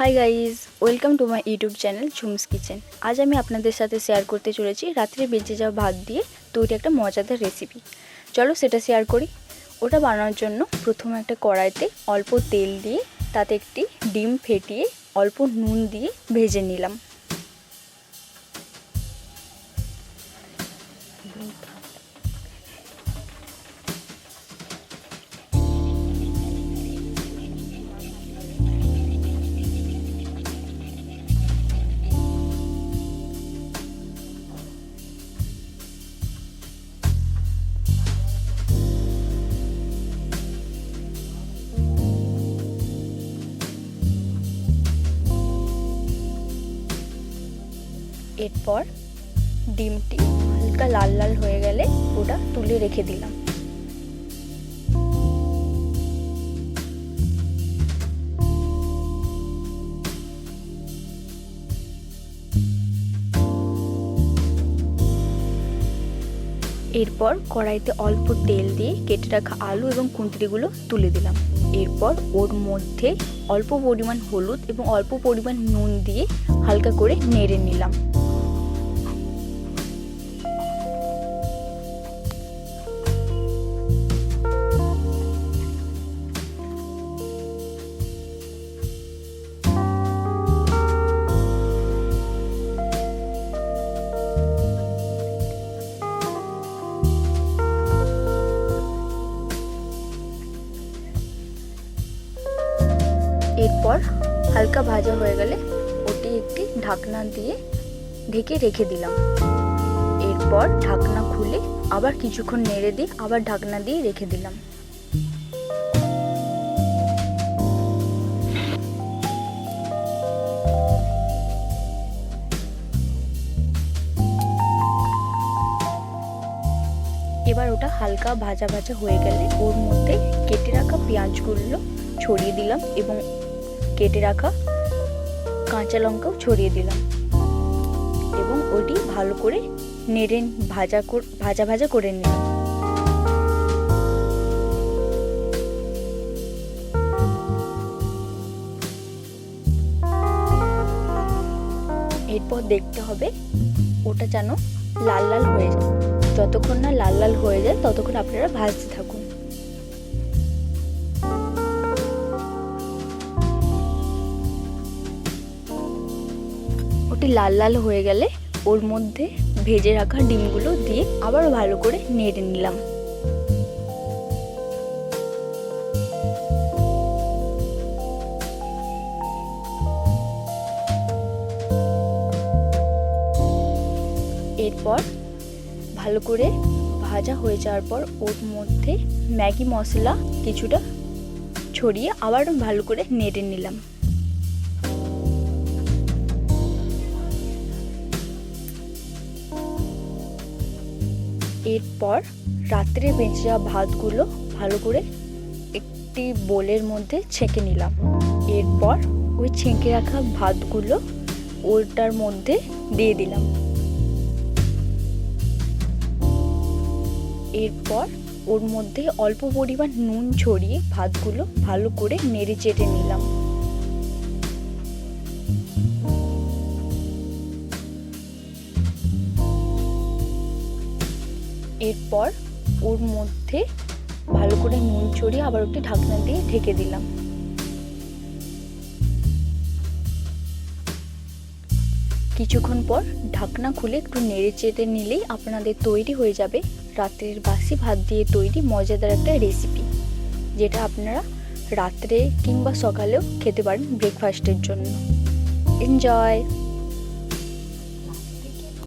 High guys, welcome to my YouTube channel Jhum's kitchen. আজ আমি আপনাদের সাথে শেয়ার করতে চলেছি রাত্রে বেঁচে যাওয়া ভাত দিয়ে তৈরি একটা মজাদার রেসিপি। চলো সেটা শেয়ার করি। ওটা বানানোর জন্য প্রথমে একটা কড়াইতে অল্প তেল দিয়ে তাতে একটি ডিম ফেটিয়ে অল্প নুন দিয়ে ভেজে নিলাম। এরপর ডিমটি হালকা লাল লাল হয়ে গেলে ওটা তুলে রেখে দিলাম। এরপর কড়াইতে অল্প তেল দিয়ে কেটে রাখা আলু এবং কুঁদরিগুলো তুলে দিলাম। এরপর ওর মধ্যে অল্প পরিমাণ হলুদ এবং অল্প পরিমাণ নুন দিয়ে হালকা করে নেড়ে নিলাম। এরপর হালকা ভাজা হয়ে গেলে ওটি একটি ঢাকনা দিয়ে ঢেকে রেখে দিলাম। এরপর ঢাকনা খুলে আবার কিছুক্ষণ নেড়ে দিয়ে আবার ঢাকনা দিয়ে রেখে দিলাম। এবার ওটা হালকা ভাজা ভাজা হয়ে গেলে ওর মধ্যে কেটে রাখা পেঁয়াজগুলো ছড়িয়ে দিলাম এবং কেটে রাখা কাঁচা লঙ্কাও ছড়িয়ে দিলাম এবং ওটি ভালো করে নেড়ে ভাজা ভাজা করে নিলাম। এরপর দেখতে হবে ওটা যেন লাল লাল হয়ে যায়। যতক্ষণ না লাল লাল হয়ে যায় ততক্ষণ আপনারা ভাজতে থাকুন। ওটি লাল লাল হয়ে গেলে ওর মধ্যে ভেজে রাখা ডিমগুলো দিয়ে আবার ভালো করে নেড়ে নিলাম। এরপর ভালো করে ভাজা হয়ে যাওয়ার পর ওর মধ্যে ম্যাগি মশলা কিছুটা ছড়িয়ে আবার ভালো করে নেড়ে নিলাম। এরপর রাত্রে বেঁচে যাওয়া ভাতগুলো ভালো করে একটি বোলের মধ্যে ছেঁকে নিলাম। এরপর ওই ছেঁকে রাখা ভাতগুলো ওটার মধ্যে দিয়ে দিলাম। এরপর ওর মধ্যে অল্প পরিমাণ নুন ছড়িয়ে ভাতগুলো ভালো করে নেড়ে চেটে নিলাম। এরপর ওর মধ্যে ভালো করে নুন ছড়িয়ে আবার একটি ঢাকনা দিয়ে ঢেকে দিলাম। কিছুক্ষণ পর ঢাকনা খুলে একটু নেড়ে চেড়ে নিলেই আপনাদের তৈরি হয়ে যাবে রাত্রের বাসি ভাত দিয়ে তৈরি মজাদার একটা রেসিপি, যেটা আপনারা রাত্রে কিংবা সকালেও খেতে পারেন ব্রেকফাস্টের জন্য। এনজয়।